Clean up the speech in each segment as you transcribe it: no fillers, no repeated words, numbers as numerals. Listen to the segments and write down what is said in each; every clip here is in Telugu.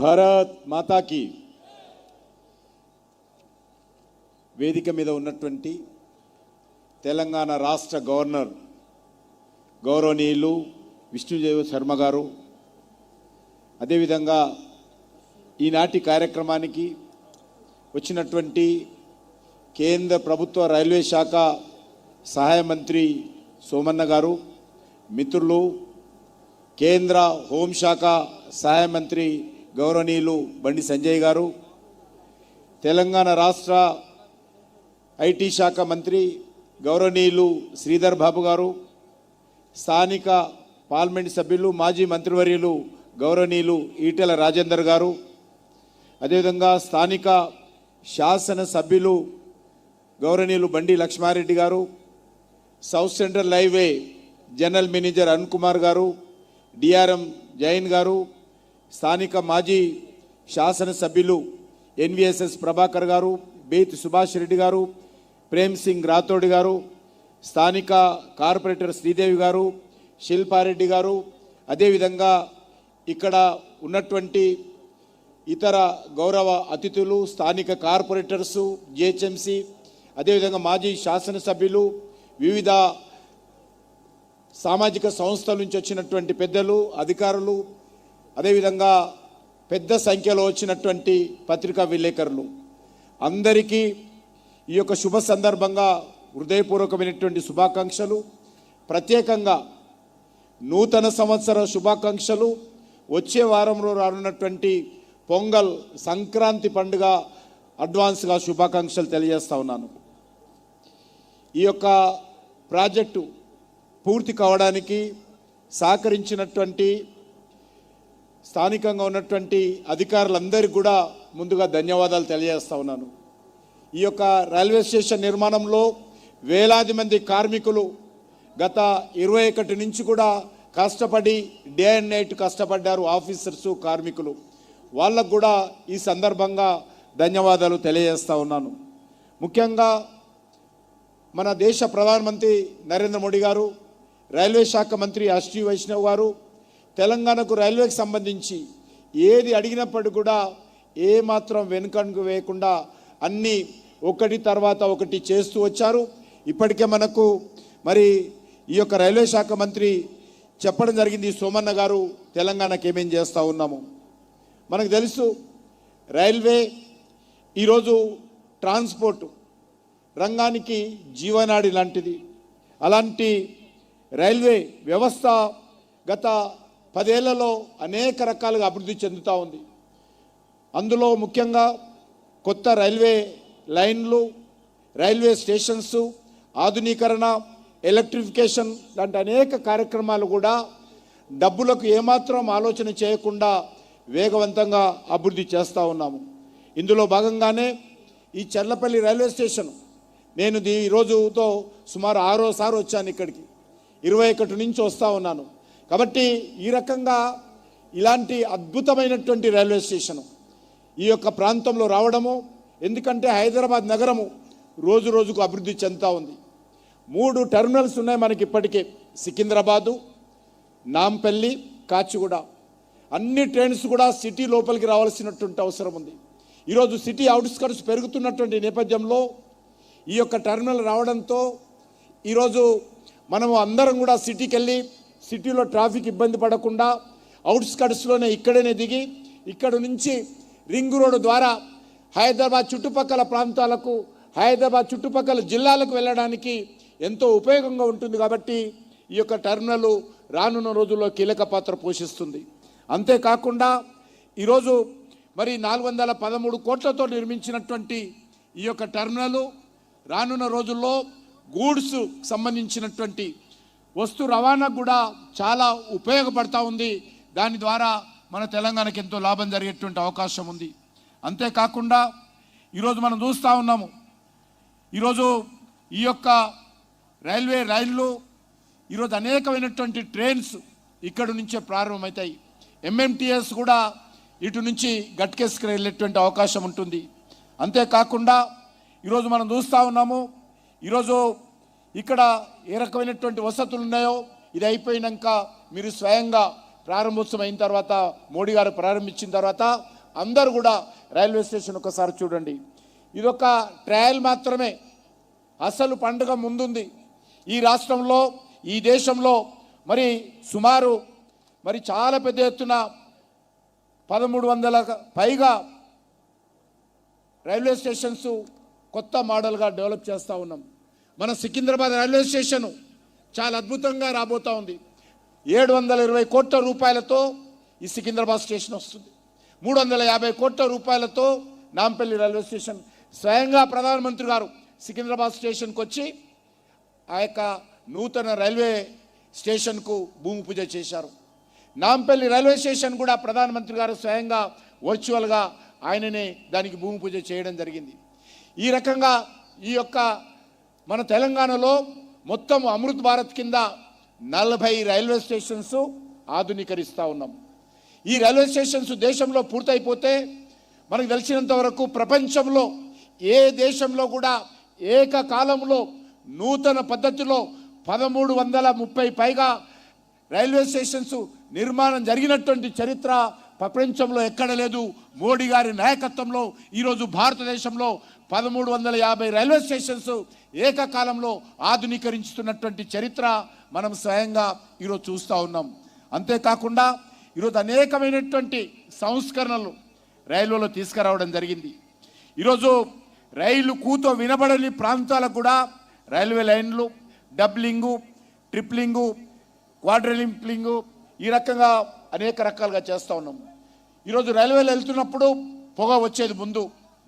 భారత్ మాతా కీ. వేదిక మీద ఉన్నటువంటి తెలంగాణ రాష్ట్ర గవర్నర్ గౌరవనీయులు విష్ణుదేవ్ శర్మ గారు, అదేవిధంగా ఈనాటి కార్యక్రమానికి వచ్చినటువంటి కేంద్ర ప్రభుత్వ రైల్వే శాఖ సహాయ మంత్రి సోమన్న గారు, మిత్రులు, కేంద్ర హోంశాఖ సహాయ మంత్రి గౌరవనీయులు బండి సంజయ్ గారు, తెలంగాణ రాష్ట్ర ఐటీ శాఖ మంత్రి గౌరవనీయులు శ్రీధర్ బాబు గారు, స్థానిక పార్లమెంట్ సభ్యులు మాజీ మంత్రివర్యులు గౌరవనీయులు ఈటెల రాజేందర్ గారు, అదేవిధంగా స్థానిక శాసన సభ్యులు గౌరవనీయులు బండి లక్ష్మారెడ్డి గారు, south central highway general manager Arun Kumar గారు, డిఆర్ఎం జైన్ గారు, స్థానిక మాజీ శాసన సభ్యులు ఎన్విఎస్ఎస్ ప్రభాకర్ గారు, బేతి సుభాష్ రెడ్డి గారు, ప్రేమ్ సింగ్ రాథోడ్ గారు, స్థానిక కార్పొరేటర్ శ్రీదేవి గారు, శిల్పారెడ్డి గారు, అదేవిధంగా ఇక్కడ ఉన్నటువంటి ఇతర గౌరవ అతిథులు, స్థానిక కార్పొరేటర్సు, జిహెచ్ఎంసి, అదేవిధంగా మాజీ శాసనసభ్యులు, వివిధ సామాజిక సంస్థల నుంచి వచ్చినటువంటి పెద్దలు, అధికారులు, అదేవిధంగా పెద్ద సంఖ్యలో వచ్చినటువంటి పత్రికా విలేకరులు అందరికీ ఈ యొక్క శుభ సందర్భంగా హృదయపూర్వకమైనటువంటి శుభాకాంక్షలు. ప్రత్యేకంగా నూతన సంవత్సర శుభాకాంక్షలు. వచ్చే వారంలో రానున్నటువంటి పొంగల్ సంక్రాంతి పండుగ అడ్వాన్స్గా శుభాకాంక్షలు తెలియజేస్తా ఉన్నాను. ఈ యొక్క ప్రాజెక్టు పూర్తి కావడానికి సహకరించినటువంటి స్థానికంగా ఉన్నటువంటి అధికారులందరికీ కూడా ముందుగా ధన్యవాదాలు తెలియజేస్తా ఉన్నాను. ఈ యొక్క రైల్వే స్టేషన్ నిర్మాణంలో వేలాది మంది కార్మికులు గత 21 నుంచి కూడా కష్టపడి డే అండ్ నైట్ కష్టపడ్డారు. ఆఫీసర్సు, కార్మికులు, వాళ్ళకు కూడా ఈ సందర్భంగా ధన్యవాదాలు తెలియజేస్తా ఉన్నాను. ముఖ్యంగా మన దేశ ప్రధానమంత్రి నరేంద్ర మోడీ గారు, రైల్వే శాఖ మంత్రి అశ్విని వైష్ణవ్ గారు తెలంగాణకు రైల్వేకి సంబంధించి ఏది అడిగినప్పుడు కూడా ఏమాత్రం వెనుకడుగు వేయకుండా అన్నీ ఒకటి తర్వాత ఒకటి చేస్తూ వచ్చారు. ఇప్పటికే మనకు మరి ఈ యొక్క రైల్వే శాఖ మంత్రి చెప్పడం జరిగింది, సోమన్న గారు తెలంగాణకి ఏమేం చేస్తూ ఉన్నాము. మనకు తెలుసు రైల్వే ఈరోజు ట్రాన్స్పోర్ట్ రంగానికి జీవనాడి లాంటిది. అలాంటి రైల్వే వ్యవస్థ గత 10 ఏళ్లలో అనేక రకాలుగా అభివృద్ధి చెందుతూ ఉంది. అందులో ముఖ్యంగా కొత్త రైల్వే లైన్లు, రైల్వే స్టేషన్స్ ఆధునీకరణ, ఎలక్ట్రిఫికేషన్ లాంటి అనేక కార్యక్రమాలు కూడా డబ్బులకు ఏమాత్రం ఆలోచన చేయకుండా వేగవంతంగా అభివృద్ధి చేస్తూ ఉన్నాము. ఇందులో భాగంగానే ఈ చర్లపల్లి రైల్వే స్టేషన్ నేను ఈ రోజుతో సుమారు 6వ వచ్చాను ఇక్కడికి. 21 నుంచి వస్తూ ఉన్నాను. కాబట్టి ఈ రకంగా ఇలాంటి అద్భుతమైనటువంటి రైల్వే స్టేషను ఈ యొక్క ప్రాంతంలో రావడము, ఎందుకంటే హైదరాబాద్ నగరము రోజు రోజుకు అభివృద్ధి చెందుతూ ఉంది. 3 టెర్మినల్స్ ఉన్నాయి మనకి ఇప్పటికే, సికింద్రాబాదు, నాంపల్లి, కాచిగూడ. అన్ని ట్రైన్స్ కూడా సిటీ లోపలికి రావాల్సినటువంటి అవసరం ఉంది. ఈరోజు సిటీ అవుట్స్కర్ట్స్ పెరుగుతున్నటువంటి నేపథ్యంలో ఈ యొక్క టెర్మినల్ రావడంతో ఈరోజు మనము అందరం కూడా సిటీకి వెళ్ళి సిటీలో ట్రాఫిక్ ఇబ్బంది పడకుండా అవుట్స్కట్స్లోనే ఇక్కడనే దిగి ఇక్కడ నుంచి రింగ్ రోడ్డు ద్వారా హైదరాబాద్ చుట్టుపక్కల ప్రాంతాలకు, హైదరాబాద్ చుట్టుపక్కల జిల్లాలకు వెళ్ళడానికి ఎంతో ఉపయోగంగా ఉంటుంది. కాబట్టి ఈ యొక్క టెర్మినల్ రానున్న రోజుల్లో కీలక పాత్ర పోషిస్తుంది. అంతేకాకుండా ఈరోజు మరి 413 కోట్లతో నిర్మించినటువంటి ఈ యొక్క టెర్మినల్ రానున్న రోజుల్లో గూడ్స్ సంబంధించినటువంటి వస్తు రవాణాకు కూడా చాలా ఉపయోగపడతా ఉంది. దాని ద్వారా మన తెలంగాణకి ఎంతో లాభం జరిగేటువంటి అవకాశం ఉంది. అంతేకాకుండా ఈరోజు మనం చూస్తూ ఉన్నాము, ఈరోజు ఈ యొక్క రైళ్లు ఈరోజు అనేకమైనటువంటి ట్రైన్స్ ఇక్కడ నుంచే ప్రారంభమవుతాయి. ఎంఎంటీఎస్ కూడా ఇటు నుంచి గట్కేసుకు వెళ్ళేటువంటి అవకాశం ఉంటుంది. అంతేకాకుండా ఈరోజు మనం చూస్తూ ఉన్నాము, ఈరోజు ఇక్కడ ఏ రకమైనటువంటి వసతులు ఉన్నాయో ఇది అయిపోయినాక మీరు స్వయంగా ప్రారంభోత్సవం అయిన తర్వాత మోడీ గారు ప్రారంభించిన తర్వాత అందరూ కూడా రైల్వే స్టేషన్ ఒకసారి చూడండి. ఇదొక ట్రయల్ మాత్రమే, అసలు పండుగ ముందుంది. ఈ రాష్ట్రంలో ఈ దేశంలో మరి సుమారు మరి చాలా పెద్ద ఎత్తున 1300 పైగా రైల్వే స్టేషన్స్ కొత్త మోడల్గా డెవలప్ చేస్తూ ఉన్నాం. మన సికింద్రాబాద్ రైల్వే స్టేషను చాలా అద్భుతంగా రాబోతూ ఉంది. 720 కోట్ల రూపాయలతో ఈ సికింద్రాబాద్ స్టేషన్ వస్తుంది. 350 కోట్ల రూపాయలతో నాంపల్లి రైల్వే స్టేషన్. స్వయంగా ప్రధానమంత్రి గారు సికింద్రాబాద్ స్టేషన్కి వచ్చి ఆ యొక్క నూతన రైల్వే స్టేషన్కు భూమి పూజ చేశారు. నాంపల్లి రైల్వే స్టేషన్ కూడా ప్రధానమంత్రి గారు స్వయంగా వర్చువల్గా ఆయననే దానికి భూమి పూజ చేయడం జరిగింది. ఈ రకంగా ఈ యొక్క మన తెలంగాణలో మొత్తం అమృత్ భారత్ కింద 40 రైల్వే స్టేషన్స్ ఆధునీకరిస్తూ ఉన్నాం. ఈ రైల్వే స్టేషన్స్ దేశంలో పూర్తయిపోతే మనకు తెలిసినంత వరకు ప్రపంచంలో ఏ దేశంలో కూడా ఏకకాలంలో నూతన పద్ధతిలో 1330 పైగా రైల్వే స్టేషన్స్ నిర్మాణం జరిగినటువంటి చరిత్ర ప్రపంచంలో ఎక్కడ లేదు. మోడీ గారి నాయకత్వంలో ఈరోజు భారతదేశంలో 1350 రైల్వే స్టేషన్స్ ఏకకాలంలో ఆధునీకరించుతున్నటువంటి చరిత్ర మనం స్వయంగా ఈరోజు చూస్తూ ఉన్నాం. అంతేకాకుండా ఈరోజు అనేకమైనటువంటి సంస్కరణలు రైల్వేలో తీసుకురావడం జరిగింది. ఈరోజు రైలు కూతో వినబడని ప్రాంతాలకు కూడా రైల్వే లైన్లు డబ్లింగు, ట్రిప్లింగు, క్వాడ్రిలింప్లింగు ఈ రకంగా అనేక రకాలుగా చేస్తూ ఉన్నాం. ఈరోజు రైల్వేలో వెళ్తున్నప్పుడు పొగ వచ్చేది ముందు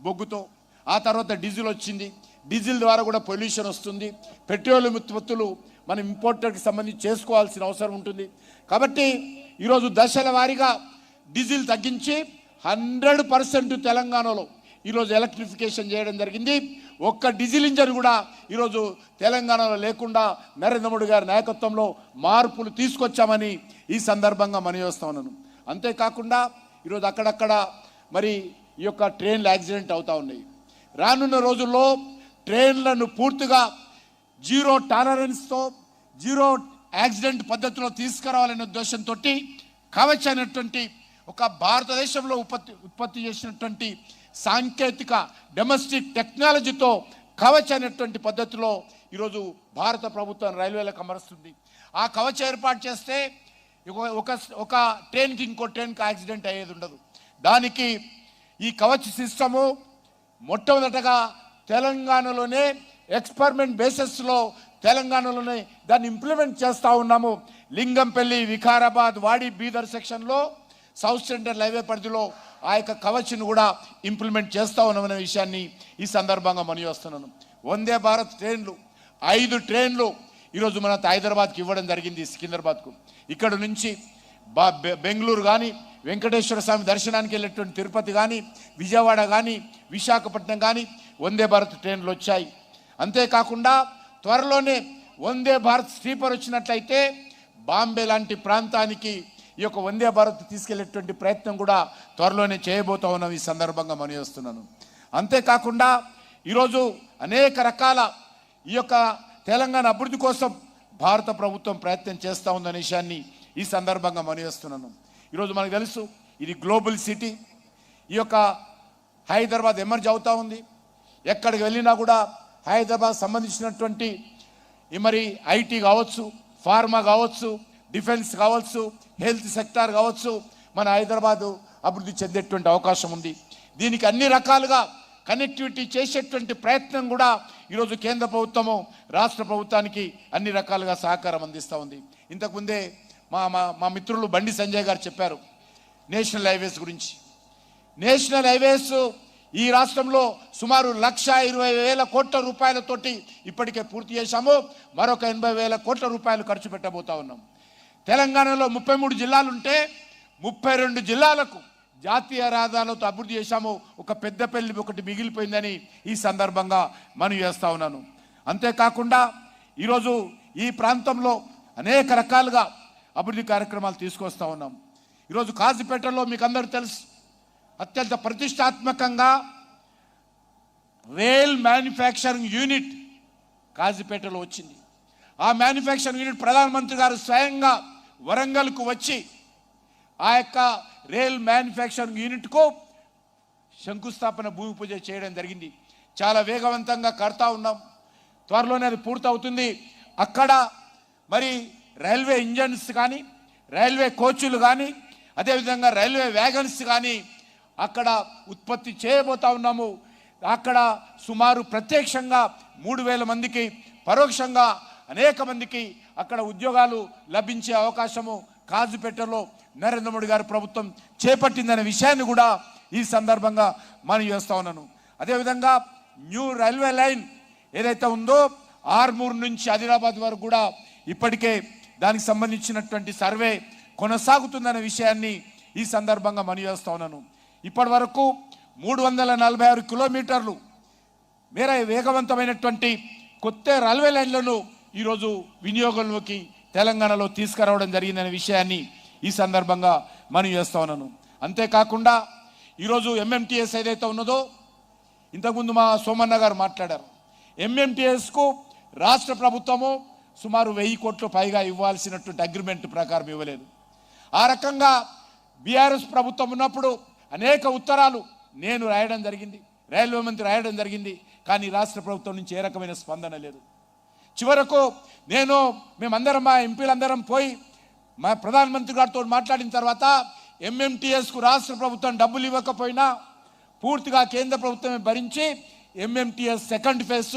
బొగ్గుతో, ఆ తర్వాత డీజిల్ వచ్చింది. డీజిల్ ద్వారా కూడా పొల్యూషన్ వస్తుంది. పెట్రోలియం ఉత్పత్తులు మనం ఇంపోర్టర్కి సంబంధించి చేసుకోవాల్సిన అవసరం ఉంటుంది. కాబట్టి ఈరోజు దశల వారీగా డీజిల్ తగ్గించి 100% తెలంగాణలో ఈరోజు ఎలక్ట్రిఫికేషన్ చేయడం జరిగింది. ఒక్క డీజిల్ ఇంజన్ కూడా ఈరోజు తెలంగాణలో లేకుండా నరేంద్ర మోడీ గారి నాయకత్వంలో మార్పులు తీసుకొచ్చామని ఈ సందర్భంగా మనయోస్తా ఉన్నాను. అంతేకాకుండా ఈరోజు అక్కడక్కడ మరి ఈ యొక్క ట్రైన్లు యాక్సిడెంట్ అవుతూ ఉన్నాయి. రానున్న రోజుల్లో ట్రైన్లను పూర్తిగా జీరో టాలరెన్స్తో జీరో యాక్సిడెంట్ పద్ధతిలో తీసుకురావాలనే ఉద్దేశంతో కవచ్ అనేటువంటి ఒక భారతదేశంలో ఉత్పత్తి చేసినటువంటి సాంకేతిక డొమెస్టిక్ టెక్నాలజీతో కవచ్ అనేటువంటి పద్ధతిలో ఈరోజు భారత ప్రభుత్వం రైల్వేలకు అమరుస్తుంది. ఆ కవచ్ ఏర్పాటు చేస్తే ఒక ట్రైన్కి ఇంకో ట్రైన్కి యాక్సిడెంట్ అయ్యేది ఉండదు. దానికి ఈ కవచ్ సిస్టము మొట్టమొదటగా తెలంగాణలోనే ఎక్స్పెరిమెంట్ బేసిస్లో తెలంగాణలోనే దాన్ని ఇంప్లిమెంట్ చేస్తూ ఉన్నాము. లింగంపల్లి, వికారాబాద్, వాడి, బీదర్ సెక్షన్లో సౌత్ సెంట్రల్ హైవే పరిధిలో ఆ యొక్క కవచ్ను కూడా ఇంప్లిమెంట్ చేస్తూ ఉన్నామనే విషయాన్ని ఈ సందర్భంగా మనయోస్తున్నాను. వందే భారత్ ట్రైన్లు 5 ట్రైన్లు ఈరోజు మన హైదరాబాద్కి ఇవ్వడం జరిగింది. సికింద్రాబాద్కు ఇక్కడ నుంచి బెంగళూరు కానీ, వెంకటేశ్వర స్వామి దర్శనానికి వెళ్ళేటువంటి తిరుపతి కానీ, విజయవాడ కానీ, విశాఖపట్నం కానీ వందే భారత్ ట్రైన్లు వచ్చాయి. అంతేకాకుండా త్వరలోనే వందే భారత్ స్లీపర్ వచ్చినట్లయితే బాంబే లాంటి ప్రాంతానికి ఈ యొక్క వందే భారత్ తీసుకెళ్లేటువంటి ప్రయత్నం కూడా త్వరలోనే చేయబోతా ఉన్నాం. ఈ సందర్భంగా మనయోస్తున్నాను. అంతేకాకుండా ఈరోజు అనేక రకాల ఈ యొక్క తెలంగాణ అభివృద్ధి కోసం భారత ప్రభుత్వం ప్రయత్నం చేస్తూ ఉందనే విషయాన్ని ఈ సందర్భంగా మనయోస్తున్నాను. ఈరోజు మనకు తెలుసు ఇది గ్లోబల్ సిటీ. ఈ యొక్క హైదరాబాద్ ఎమర్జ్ అవుతూ ఉంది. ఎక్కడికి వెళ్ళినా కూడా హైదరాబాద్ సంబంధించినటువంటి మరి ఐటీ కావచ్చు, ఫార్మా కావచ్చు, డిఫెన్స్ కావచ్చు, హెల్త్ సెక్టార్ కావచ్చు, మన హైదరాబాదు అభివృద్ధి చెందేటువంటి అవకాశం ఉంది. దీనికి అన్ని రకాలుగా కనెక్టివిటీ చేసేటువంటి ప్రయత్నం కూడా ఈరోజు కేంద్ర ప్రభుత్వము రాష్ట్ర ప్రభుత్వానికి అన్ని రకాలుగా సహకారం అందిస్తూ ఉంది. ఇంతకుముందే మా మిత్రులు బండి సంజయ్ గారు చెప్పారు నేషనల్ హైవేస్ గురించి. నేషనల్ హైవేస్ ఈ రాష్ట్రంలో సుమారు 1,20,000 కోట్ల రూపాయలతోటి ఇప్పటికే పూర్తి చేశాము. మరొక 80,000 కోట్ల రూపాయలు ఖర్చు పెట్టబోతా ఉన్నాం. తెలంగాణలో 33 జిల్లాలు ఉంటే 32 జిల్లాలకు జాతీయ రహదారులతో అభివృద్ధి చేశాము. ఒక పెద్దపల్లి ఒకటి మిగిలిపోయిందని ఈ సందర్భంగా మనవి చేస్తూ ఉన్నాను. అంతేకాకుండా ఈరోజు ఈ ప్రాంతంలో అనేక రకాలుగా అభివృద్ధి కార్యక్రమాలు తీసుకొస్తూ ఉన్నాం. ఈరోజు కాజీపేటలో మీకు అందరూ తెలుసు అత్యంత ప్రతిష్టాత్మకంగా రైల్ మ్యానుఫ్యాక్చరింగ్ యూనిట్ కాజీపేటలో వచ్చింది. ఆ మ్యానుఫ్యాక్చరింగ్ యూనిట్ ప్రధానమంత్రి గారు స్వయంగా వరంగల్కు వచ్చి ఆ యొక్క రైల్ మ్యానుఫ్యాక్చరింగ్ యూనిట్కు శంకుస్థాపన భూమి పూజ చేయడం జరిగింది. చాలా వేగవంతంగా కడతా ఉన్నాం. త్వరలోనే అది పూర్తవుతుంది. అక్కడ మరి రైల్వే ఇంజన్స్ కానీ, రైల్వే కోచ్లు కానీ, అదేవిధంగా రైల్వే వ్యాగన్స్ కానీ అక్కడ ఉత్పత్తి చేయబోతా ఉన్నాము. అక్కడ సుమారు ప్రత్యక్షంగా 3,000 మందికి, పరోక్షంగా అనేక మందికి అక్కడ ఉద్యోగాలు లభించే అవకాశము కాజుపేటలో నరేంద్ర మోడీ గారి ప్రభుత్వం చేపట్టిందనే విషయాన్ని కూడా ఈ సందర్భంగా మనం చేస్తా ఉన్నాను. అదేవిధంగా న్యూ రైల్వే లైన్ ఏదైతే ఉందో ఆర్మూర్ నుంచి ఆదిలాబాద్ వరకు కూడా ఇప్పటికే దానికి సంబంధించినటువంటి సర్వే కొనసాగుతుందనే విషయాన్ని ఈ సందర్భంగా మనం చేస్తా ఉన్నాను. ఇప్పటి వరకు 346 కిలోమీటర్లు మేర వేగవంతమైనటువంటి కొత్త రైల్వే లైన్లను ఈరోజు వినియోగంలోకి తెలంగాణలో తీసుకురావడం జరిగిందనే విషయాన్ని ఈ సందర్భంగా మనం చేస్తా ఉన్నాను. అంతేకాకుండా ఈరోజు ఎంఎంటీఎస్ ఏదైతే ఉన్నదో, ఇంతకుముందు మా సోమన్న గారు మాట్లాడారు, ఎంఎంటీఎస్కు రాష్ట్ర ప్రభుత్వము సుమారు 1000 కోట్ల పైగా ఇవ్వాల్సినటువంటి అగ్రిమెంట్ ప్రకారం ఇవ్వలేదు. ఆ రకంగా బీఆర్ఎస్ ప్రభుత్వం ఉన్నప్పుడు అనేక ఉత్తరాలు నేను రాయడం జరిగింది, రైల్వే మంత్రి రాయడం జరిగింది. కానీ రాష్ట్ర ప్రభుత్వం నుంచి ఏ రకమైన స్పందన లేదు. చివరకు మేమందరం, మా ఎంపీలందరం పోయి మా ప్రధానమంత్రి గారితో మాట్లాడిన తర్వాత ఎంఎంటీఎస్కు రాష్ట్ర ప్రభుత్వం డబ్బులు ఇవ్వకపోయినా పూర్తిగా కేంద్ర ప్రభుత్వమే భరించి ఎంఎంటీఎస్ సెకండ్ ఫేజ్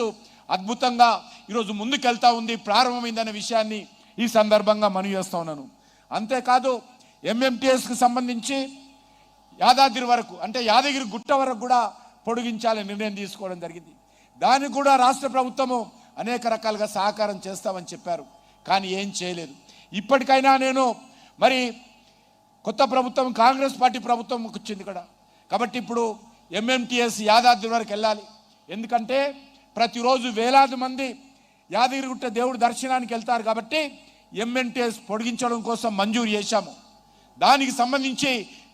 అద్భుతంగా ఈరోజు ముందుకెళ్తా ఉంది, ప్రారంభమైందనే విషయాన్ని ఈ సందర్భంగా మనవి చేస్తా ఉన్నాను. అంతేకాదు ఎంఎంటీఎస్కి సంబంధించి యాదాద్రి వరకు, అంటే యాదగిరి గుట్ట వరకు కూడా పొడిగించాలని నిర్ణయం తీసుకోవడం జరిగింది. దానికి కూడా రాష్ట్ర ప్రభుత్వము అనేక రకాలుగా సహకారం చేస్తామని చెప్పారు, కానీ ఏం చేయలేదు. ఇప్పటికైనా నేను మరి కొత్త ప్రభుత్వం కాంగ్రెస్ పార్టీ ప్రభుత్వం వచ్చింది ఇక్కడ, కాబట్టి ఇప్పుడు ఎంఎంటీఎస్ యాదాద్రి వరకు వెళ్ళాలి. ఎందుకంటే ప్రతిరోజు వేలాది మంది యాదగిరిగుట్ట దేవుడి దర్శనానికి వెళ్తారు. కాబట్టి ఎంఎంటీఎస్ పొడిగించడం కోసం మంజూరు చేశాము. దానికి సంబంధించి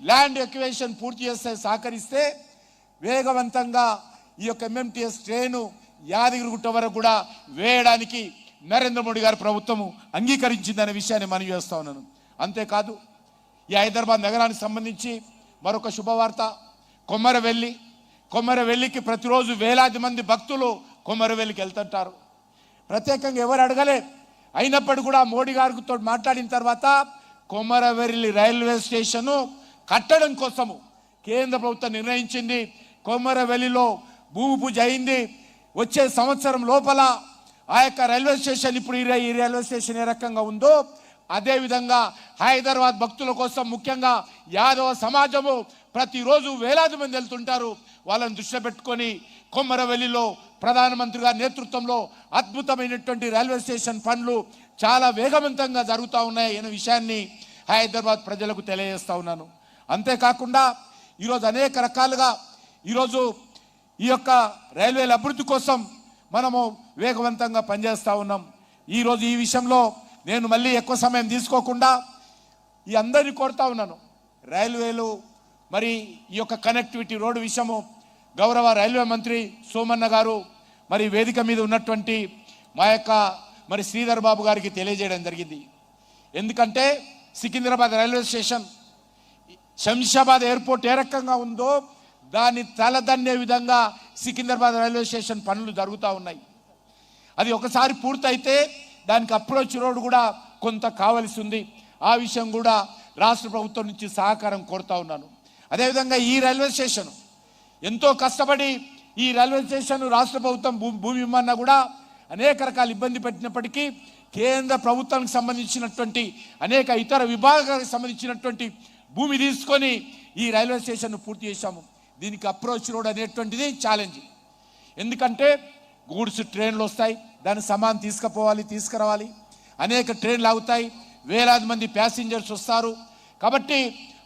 ల్యాండ్ ఎక్విజిషన్ పూర్తి చేస్తే, సహకరిస్తే వేగవంతంగా ఈ యొక్క ఎంఎంటీఎస్ ట్రైను యాదగిరిగుట్ట వరకు కూడా వేయడానికి నరేంద్ర మోడీ గారి ప్రభుత్వము అంగీకరించిందనే విషయాన్ని మనం చేస్తా ఉన్నాను. అంతేకాదు ఈ హైదరాబాద్ నగరానికి సంబంధించి మరొక శుభవార్త, కొమ్మరవెల్లికి ప్రతిరోజు వేలాది మంది భక్తులు కొమ్మరవెల్లికి వెళ్తుంటారు. ప్రత్యేకంగా ఎవరు అడగలే. అయినప్పటికీ కూడా మోడీ గారితో మాట్లాడిన తర్వాత కొమ్మరవెల్లి రైల్వే స్టేషను కట్టడం కోసము కేంద్ర ప్రభుత్వం నిర్ణయించింది. కొమ్మరవెల్లిలో భూమి పూజ అయింది. వచ్చే సంవత్సరం లోపల ఆ యొక్క రైల్వే స్టేషన్, ఇప్పుడు ఈ రైల్వే స్టేషన్ ఏ రకంగా ఉందో అదేవిధంగా హైదరాబాద్ భక్తుల కోసం, ముఖ్యంగా యాదవ సమాజము ప్రతిరోజు వేలాది మంది వెళ్తుంటారు. వాళ్ళని దృష్టిలో పెట్టుకొని కొమ్మరవెల్లిలో ప్రధానమంత్రి గారి నేతృత్వంలో అద్భుతమైనటువంటి రైల్వే స్టేషన్ పనులు చాలా వేగవంతంగా జరుగుతూ ఉన్నాయి అనే విషయాన్ని హైదరాబాద్ ప్రజలకు తెలియజేస్తా ఉన్నాను. అంతేకాకుండా ఈరోజు అనేక రకాలుగా ఈరోజు ఈ యొక్క రైల్వేల అభివృద్ధి కోసం మనము వేగవంతంగా పనిచేస్తూ ఉన్నాం. ఈరోజు ఈ విషయంలో నేను మళ్ళీ ఎక్కువ సమయం తీసుకోకుండా ఈ అందరినీ కోరుతా ఉన్నాను. రైల్వేలు మరి ఈ యొక్క కనెక్టివిటీ రోడ్డు విషయము గౌరవ రైల్వే మంత్రి సోమన్న గారు మరి వేదిక మీద ఉన్నటువంటి మా యొక్క మరి శ్రీధర్ బాబు గారికి తెలియజేయడం జరిగింది. ఎందుకంటే Secunderabad railway station, Shamshabad airport ఏ రకంగా ఉందో దాన్ని తలదన్నే విధంగా సికింద్రాబాద్ రైల్వే స్టేషన్ పనులు జరుగుతూ ఉన్నాయి. అది ఒకసారి పూర్తయితే దానికి అప్రోచ్ రోడ్ కూడా కొంత కావలసి ఉంది. ఆ విషయం కూడా రాష్ట్ర ప్రభుత్వం నుంచి సహకారం కోరుతా ఉన్నాను. అదేవిధంగా ఈ రైల్వే స్టేషన్ ఎంతో కష్టపడి ఈ రైల్వే స్టేషన్ రాష్ట్ర ప్రభుత్వం భూమి ఇమ్మన్నా కూడా అనేక రకాల ఇబ్బంది పెట్టినప్పటికీ కేంద్ర ప్రభుత్వానికి సంబంధించినటువంటి అనేక ఇతర విభాగాలకు సంబంధించినటువంటి భూమి తీసుకొని ఈ రైల్వే స్టేషన్ను పూర్తి చేశాము. దీనికి అప్రోచ్ రోడ్ అనేటువంటిది ఛాలెంజ్. ఎందుకంటే గూడ్స్ ట్రైన్లు వస్తాయి, దాని సామాన్ తీసుకురావాలి, అనేక ట్రైన్లు ఆగుతాయి, వేలాది మంది ప్యాసింజర్స్ వస్తారు. కాబట్టి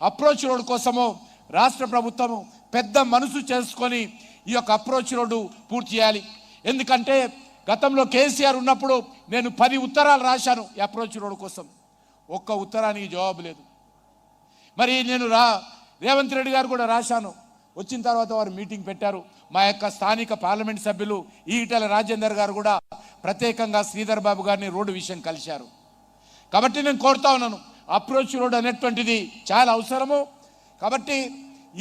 అప్రోచ్ రోడ్ కోసము రాష్ట్ర ప్రభుత్వము పెద్ద మనసు చేసుకొని ఈ యొక్క అప్రోచ్ రోడ్డు పూర్తి చేయాలి. ఎందుకంటే గతంలో కేసీఆర్ ఉన్నప్పుడు నేను 10 ఉత్తరాలు రాశాను ఈ అప్రోచ్ రోడ్ కోసం, ఒక్క ఉత్తరానికి జవాబు లేదు. మరి నేను రేవంత్ రెడ్డి గారు కూడా రాశాను. వచ్చిన తర్వాత వారు మీటింగ్ పెట్టారు. మా యొక్క స్థానిక పార్లమెంట్ సభ్యులు ఈటెల రాజేందర్ గారు కూడా ప్రత్యేకంగా శ్రీధర్ బాబు గారిని రోడ్డు విషయం కలిశారు. కాబట్టి నేను కోరుతా ఉన్నాను, అప్రోచ్ రోడ్ అనేటువంటిది చాలా అవసరము. కాబట్టి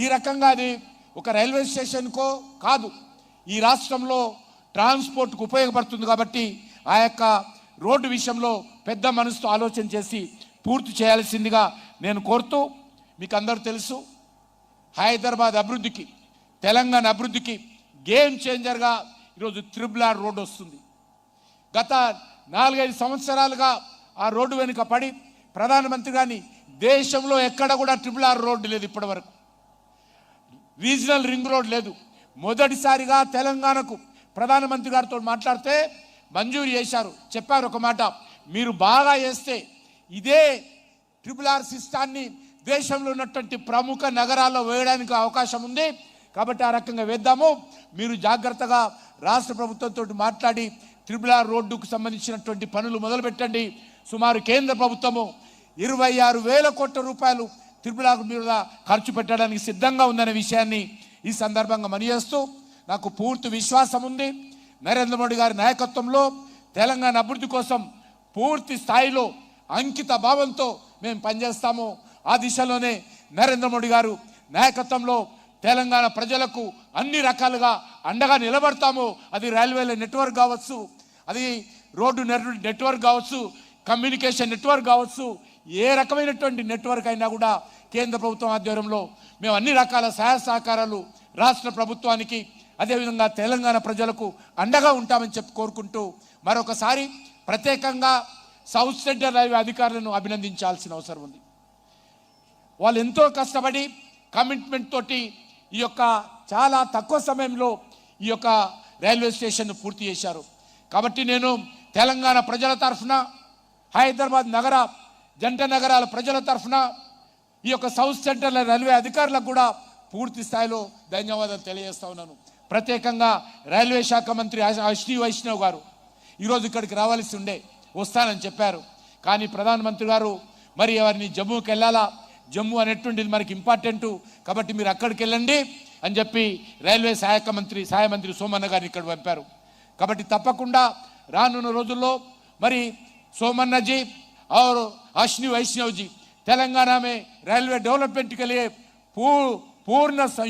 ఈ రకంగా అది ఒక రైల్వే స్టేషన్కో కాదు, ఈ రాష్ట్రంలో ట్రాన్స్పోర్ట్కు ఉపయోగపడుతుంది. కాబట్టి ఆ యొక్క రోడ్డు విషయంలో పెద్ద మనసుతో ఆలోచన చేసి పూర్తి చేయాల్సిందిగా నేను కోరుతూ, మీకు అందరూ తెలుసు హైదరాబాద్ అభివృద్ధికి, తెలంగాణ అభివృద్ధికి గేమ్ చేంజర్గా ఈరోజు RRR రోడ్డు వస్తుంది. గత 4-5 సంవత్సరాలుగా ఆ రోడ్డు వెనుక పడి ప్రధానమంత్రి గారిని దేశంలో ఎక్కడ కూడా RRR రోడ్డు లేదు, ఇప్పటి వరకు రీజనల్ రింగ్ రోడ్ లేదు. మొదటిసారిగా తెలంగాణకు ప్రధానమంత్రి గారితో మాట్లాడితే మంజూరు చేశారు. చెప్పారు ఒక మాట, మీరు బాగా చేస్తే ఇదే RRR సిస్టాన్ని దేశంలో ఉన్నటువంటి ప్రముఖ నగరాల్లో వేయడానికి అవకాశం ఉంది. కాబట్టి ఆ రకంగా వేద్దాము. మీరు జాగ్రత్తగా రాష్ట్ర ప్రభుత్వంతో మాట్లాడి RRR రోడ్డుకు సంబంధించినటువంటి పనులు మొదలు పెట్టండి. సుమారు కేంద్ర ప్రభుత్వము 26,000 కోట్ల రూపాయలు RRR మీద ఖర్చు పెట్టడానికి సిద్ధంగా ఉందనే విషయాన్ని ఈ సందర్భంగా మనయేస్తూ, నాకు పూర్తి విశ్వాసం ఉంది నరేంద్ర మోడీ గారి నాయకత్వంలో తెలంగాణ అభివృద్ధి కోసం పూర్తి స్థాయిలో అంకిత భావంతో మేము పనిచేస్తాము. ఆ దిశలోనే నరేంద్ర మోడీ గారు నాయకత్వంలో తెలంగాణ ప్రజలకు అన్ని రకాలుగా అండగా నిలబడతాము. అది రైల్వేల నెట్వర్క్ కావచ్చు, అది రోడ్డు నెట్వర్క్ కావచ్చు, కమ్యూనికేషన్ నెట్వర్క్ కావచ్చు, ఏ రకమైనటువంటి నెట్వర్క్ అయినా కూడా కేంద్ర ప్రభుత్వం ఆధ్వర్యంలో మేము అన్ని రకాల సహాయ సహకారాలు రాష్ట్ర ప్రభుత్వానికి, అదేవిధంగా తెలంగాణ ప్రజలకు అండగా ఉంటామని చెప్పి కోరుకుంటూ, మరొకసారి ప్రత్యేకంగా సౌత్ సెంట్రల్ రైల్వే అధికారులను అభినందించాల్సిన అవసరం ఉంది. వాళ్ళు ఎంతో కష్టపడి కమిట్మెంట్ తోటి ఈ యొక్క చాలా తక్కువ సమయంలో ఈ యొక్క రైల్వే స్టేషన్ పూర్తి చేశారు. కాబట్టి నేను తెలంగాణ ప్రజల తరఫున, హైదరాబాద్ నగర జంట నగరాల ప్రజల తరఫున ఈ యొక్క సౌత్ సెంట్రల్ రైల్వే అధికారులకు కూడా పూర్తి స్థాయిలో ధన్యవాదాలు తెలియజేస్తా ఉన్నాను. ప్రత్యేకంగా రైల్వే శాఖ మంత్రి అశ్విని వైష్ణవ్ గారు ఈరోజు ఇక్కడికి రావాల్సి ఉండే, వస్తానని చెప్పారు. కానీ ప్రధానమంత్రి గారు మరి వారిని జమ్మూకి వెళ్ళాలా, జమ్మూ అనేటువంటిది మనకి ఇంపార్టెంటు, కాబట్టి మీరు అక్కడికి వెళ్ళండి అని చెప్పి రైల్వే సహాయ మంత్రి సోమన్న గారిని ఇక్కడ పంపారు. కాబట్టి తప్పకుండా రానున్న రోజుల్లో మరి सोमन्ना और अश्विनी वैष्णव जी तेलंगाना में रेलवे डेवलपमेंट के लिए पूर्ण सहयोग